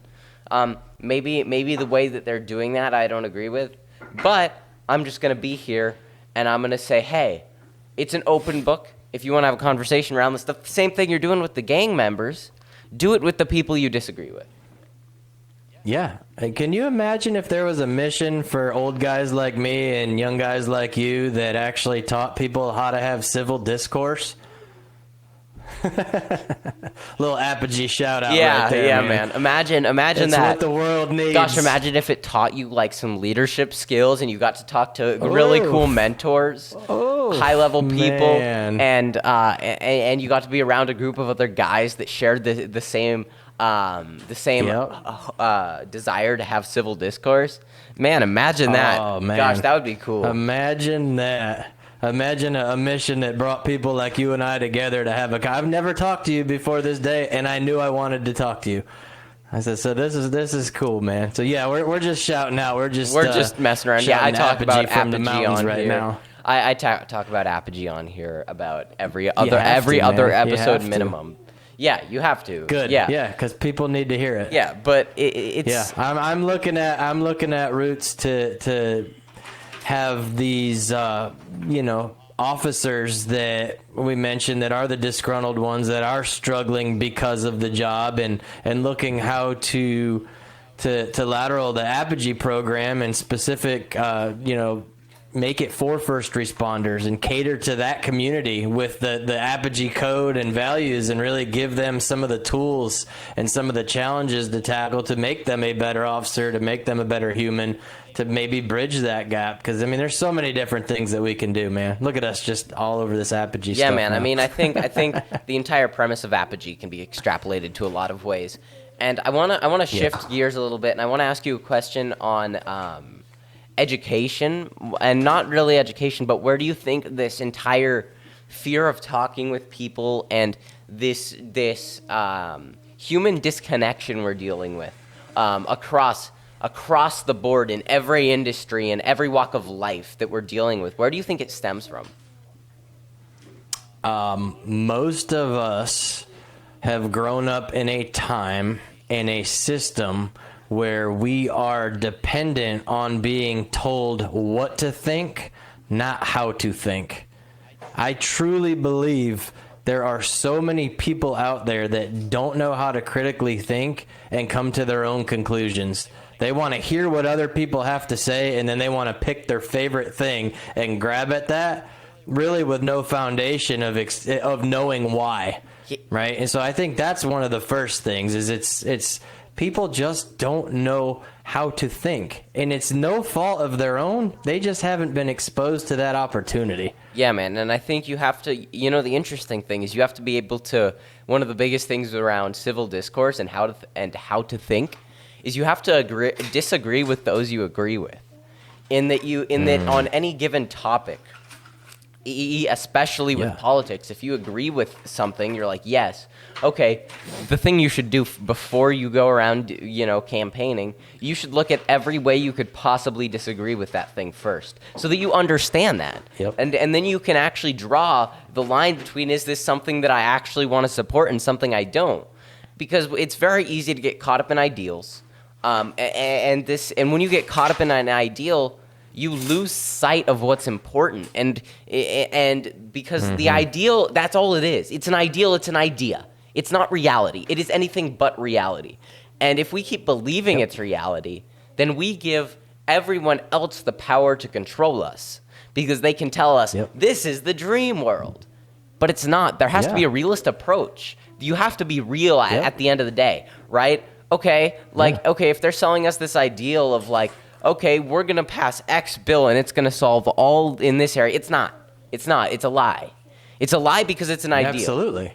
Maybe the way that they're doing that I don't agree with, but I'm just going to be here and I'm going to say, hey, it's an open book. If you want to have a conversation around this stuff, the same thing you're doing with the gang members, do it with the people you disagree with. Yeah. Can you imagine if there was a mission for old guys like me and young guys like you that actually taught people how to have civil discourse? Little Apogee shout out right there, man. Imagine it's that. What the world needs. Gosh, imagine if it taught you some leadership skills and you got to talk to really cool mentors, high level people, and you got to be around a group of other guys that shared the same desire to have civil discourse. Man, imagine that. Oh, man. Gosh, that would be cool. Imagine that. Imagine a mission that brought people like you and I together to have I've never talked to you before this day, and I knew I wanted to talk to you. I said, so this is cool, man. So yeah, we're just shouting out. We're just messing around. Yeah, I talk about from the Apogee mountains on right here. now. I talk about Apogee on here about every other episode minimum. Yeah, you have to. Good. Yeah, because people need to hear it. Yeah, but it's I'm looking at routes to have these officers that we mentioned that are the disgruntled ones that are struggling because of the job and looking how to lateral the Apogee program and specific make it for first responders and cater to that community with the Apogee code and values and really give them some of the tools and some of the challenges to tackle to make them a better officer, to make them a better human, to maybe bridge that gap. Because, there's so many different things that we can do, man. Look at us just all over this Apogee stuff. Yeah, man. Now. I think the entire premise of Apogee can be extrapolated to a lot of ways. And I want to shift gears a little bit, and I want to ask you a question on education, and not really education, but where do you think this entire fear of talking with people and this human disconnection we're dealing with across the board in every industry and every walk of life that we're dealing with, where do you think it stems from? Most of us have grown up in a time, in a system where we are dependent on being told what to think, not how to think. I truly believe there are so many people out there that don't know how to critically think and come to their own conclusions. They want to hear what other people have to say, and then they want to pick their favorite thing and grab at that, really with no foundation of knowing why. right? And so I think that's one of the first things is it's people just don't know how to think, and it's no fault of their own. They just haven't been exposed to that opportunity. Yeah, man, and I think you have to, the interesting thing is you have to be able to, one of the biggest things around civil discourse and how to think is you have to disagree with those you agree with. That on any given topic, especially with politics, if you agree with something, you're like, yes, okay, the thing you should do before you go around, campaigning, you should look at every way you could possibly disagree with that thing first, so that you understand that. Yep. And then you can actually draw the line between, is this something that I actually want to support and something I don't? Because it's very easy to get caught up in ideals. And when you get caught up in an ideal, you lose sight of what's important, and because the ideal, that's all it is. It's an ideal. It's an idea. It's not reality. It is anything but reality. And if we keep believing it's reality, then we give everyone else the power to control us, because they can tell us this is the dream world, but it's not. There has to be a realist approach. You have to be real at the end of the day, right? Okay, okay, if they're selling us this ideal of okay, we're going to pass X bill and it's going to solve all in this area. It's not. It's a lie. It's a lie because it's an ideal. Absolutely.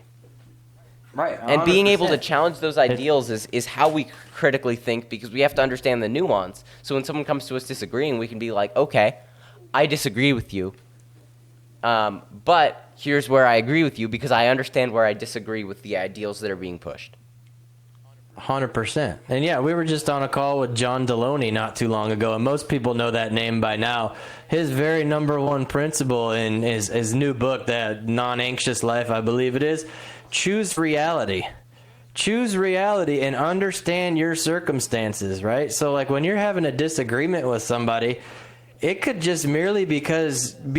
Right. 100%. And being able to challenge those ideals is how we critically think, because we have to understand the nuance. So when someone comes to us disagreeing, we can be like, okay, I disagree with you, but here's where I agree with you, because I understand where I disagree with the ideals that are being pushed. 100%. And yeah, we were just on a call with John Deloney not too long ago, and most people know that name by now. His very number one principle in his new book, that Non-Anxious Life, I believe it is, choose reality. Choose reality and understand your circumstances, right? So when you're having a disagreement with somebody, it could just merely be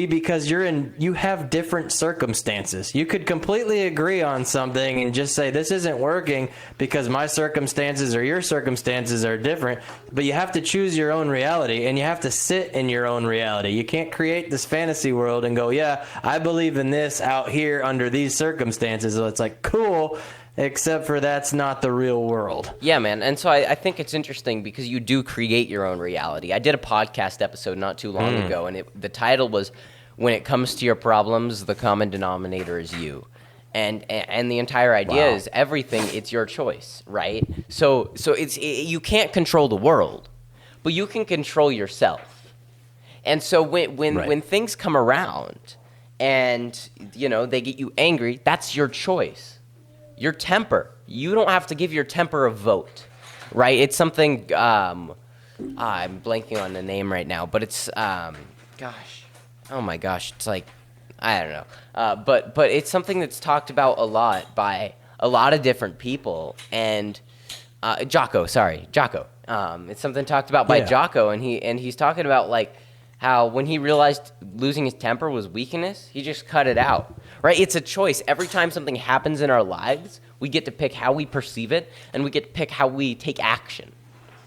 because you have different circumstances. You could completely agree on something and just say, this isn't working because my circumstances or your circumstances are different, but you have to choose your own reality, and you have to sit in your own reality. You can't create this fantasy world and go, yeah, I believe in this out here under these circumstances. So it's cool, except for that's not the real world. Yeah, man. And so I think it's interesting because you do create your own reality. I did a podcast episode not too long ago, and the title was, When It Comes to Your Problems, the Common Denominator is You. And the entire idea is everything, it's your choice, right? So you can't control the world, but you can control yourself. And so when things come around and, they get you angry, that's your choice. Your temper. You don't have to give your temper a vote, right? It's something, I'm blanking on the name right now, but it's, oh my gosh, it's I don't know. But it's something that's talked about a lot by a lot of different people, and Jocko. It's something talked about by Jocko, and he's talking about how when he realized losing his temper was weakness, he just cut it out. Right? It's a choice. Every time something happens in our lives, we get to pick how we perceive it, and we get to pick how we take action.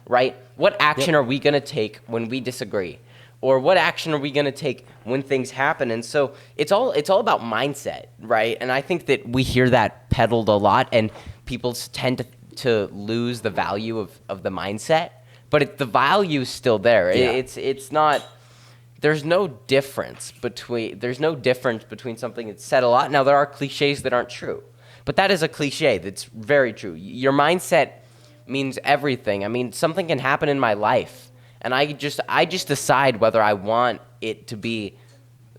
Right? What action are we going to take when we disagree? Or what action are we going to take when things happen? And so it's all about mindset, right? And I think that we hear that peddled a lot, and people tend to lose the value of the mindset. But the value is still there. Yeah. It's not. There's no difference between something that's said a lot. Now, there are cliches that aren't true, but that is a cliche that's very true. Your mindset means everything. I mean, something can happen in my life, and I just decide whether I want it to be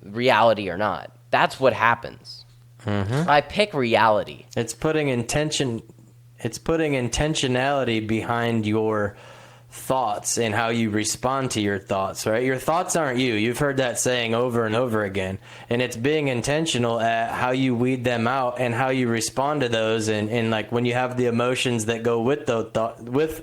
reality or not. That's what happens. Mm-hmm. I pick reality. It's putting intentionality behind your thoughts and how you respond to your thoughts, right? Your thoughts aren't you. You've heard that saying over and over again. And it's being intentional at how you weed them out and how you respond to those. And when you have the emotions that go with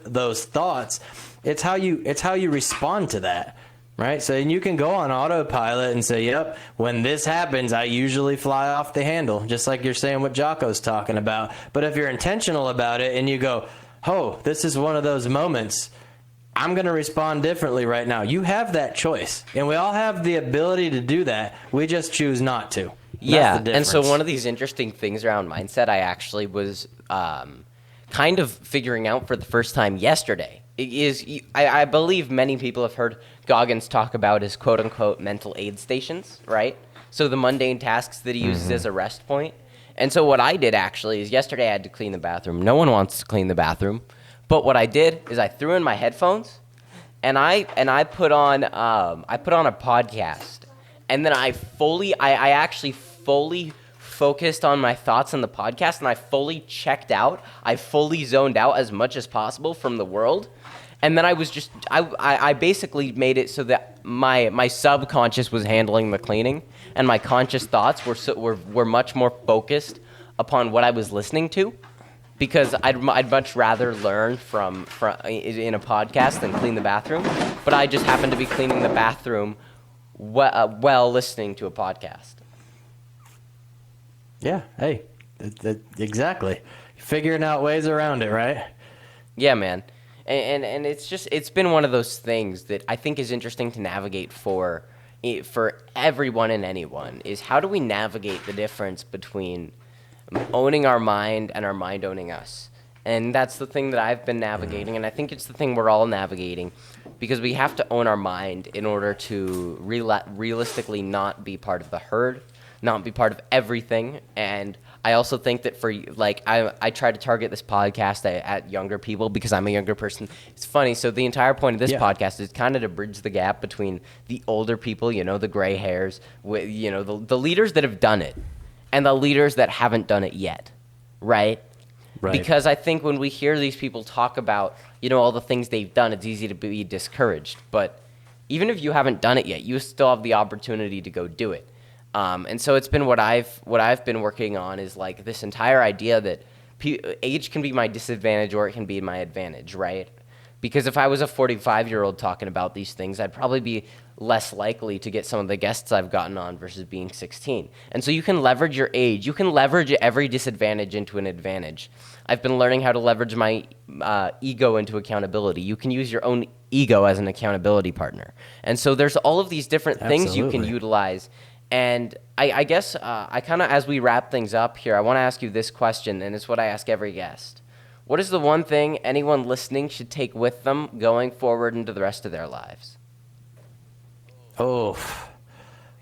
those thoughts, it's how you respond to that, right? So you can go on autopilot and say, yep, when this happens, I usually fly off the handle, just like you're saying what Jocko's talking about. But if you're intentional about it and you go, oh, this is one of those moments, I'm going to respond differently right now. You have that choice, and we all have the ability to do that. We just choose not to. Yeah, That's the and so difference. one of these interesting things around mindset I actually was kind of figuring out for the first time yesterday is I believe many people have heard Goggins talk about his quote-unquote mental aid stations, right? So the mundane tasks that he uses as a rest point. And so what I did actually is yesterday I had to clean the bathroom. No one wants to clean the bathroom. But what I did is I threw in my headphones and I put on a podcast, and then I actually fully focused on my thoughts in the podcast, and I fully checked out. I fully zoned out as much as possible from the world, and then I basically made it so that my subconscious was handling the cleaning, and my conscious thoughts were much more focused upon what I was listening to. Because I'd much rather learn from in a podcast than clean the bathroom, but I just happened to be cleaning the bathroom while listening to a podcast. Yeah, hey, exactly. Figuring out ways around it, right? Yeah, man, and it's been one of those things that I think is interesting to navigate for everyone and anyone. Is how do we navigate the difference between owning our mind and our mind owning us? And that's the thing that I've been navigating, and I think it's the thing we're all navigating, because we have to own our mind in order to realistically not be part of the herd, not be part of everything. And I also think that I try to target this podcast at younger people because I'm a younger person. It's funny. So the entire point of this podcast is kind of to bridge the gap between the older people, the gray hairs, with, the leaders that have done it, and the leaders that haven't done it yet, right? Right. Because I think when we hear these people talk about, all the things they've done, it's easy to be discouraged. But even if you haven't done it yet, you still have the opportunity to go do it. And so it's been what I've been working on is like this entire idea that age can be my disadvantage or it can be my advantage, right? Because if I was a 45-year-old talking about these things, I'd probably be less likely to get some of the guests I've gotten on versus being 16. And so you can leverage your age. You can leverage every disadvantage into an advantage. I've been learning how to leverage my ego into accountability. You can use your own ego as an accountability partner. And so there's all of these different things you can utilize. And I guess I kind of, as we wrap things up here, I want to ask you this question, and it's what I ask every guest. What is the one thing anyone listening should take with them going forward into the rest of their lives? Oh,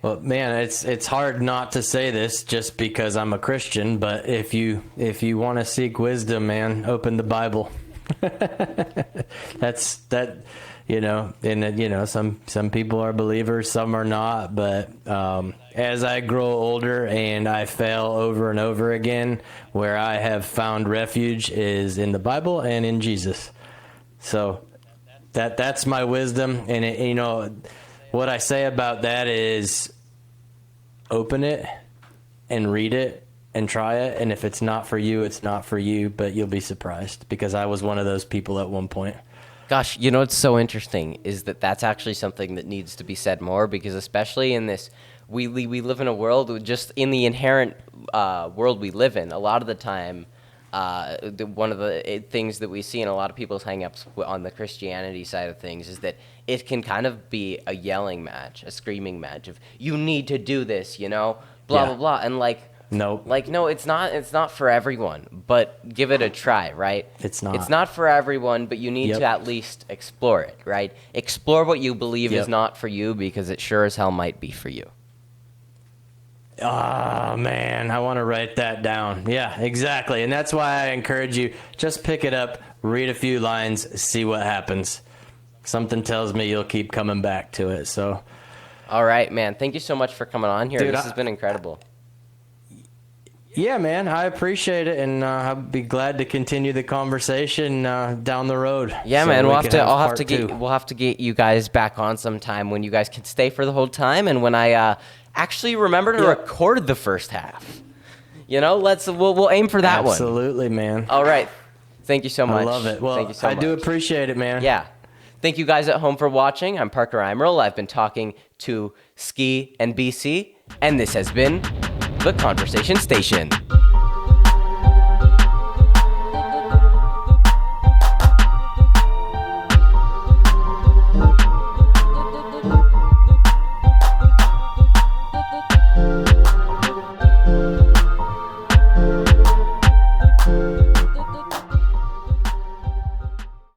well, man, it's hard not to say this just because I'm a Christian, but if you want to seek wisdom, man, open the Bible. That's that, and some people are believers, some are not, but as I grow older and I fail over and over again, where I have found refuge is in the Bible and in Jesus. So that's my wisdom, and what I say about that is open it and read it and try it, and if it's not for you, it's not for you, but you'll be surprised, because I was one of those people at one point. Gosh, what's so interesting is that that's actually something that needs to be said more, because especially in this, we live in a world, just in the inherent world we live in, a lot of the time, one of the things that we see in a lot of people's hang-ups on the Christianity side of things is that it can kind of be a yelling match, a screaming match of, you need to do this, blah, blah, blah. And Nope. No, it's not for everyone, but give it a try, right? It's not. It's not for everyone, but you need to at least explore it, right? Explore what you believe is not for you, because it sure as hell might be for you. Oh, man, I want to write that down. Yeah, exactly. And that's why I encourage you, just pick it up, read a few lines, see what happens. Something tells me you'll keep coming back to it. So, all right, man. Thank you so much for coming on here. Dude, this has been incredible. Yeah, man, I appreciate it, and I'll be glad to continue the conversation down the road. Yeah, so man, we'll have to get you guys back on sometime when you guys can stay for the whole time, and when I actually remember to record the first half. We'll aim for that one. Absolutely, man. All right, thank you so much. I love it. Well, thank you so much. I do appreciate it, man. Yeah. Thank you guys at home for watching. I'm Parker Emerald. I've been talking to Ski and BC, and this has been The Conversation Station.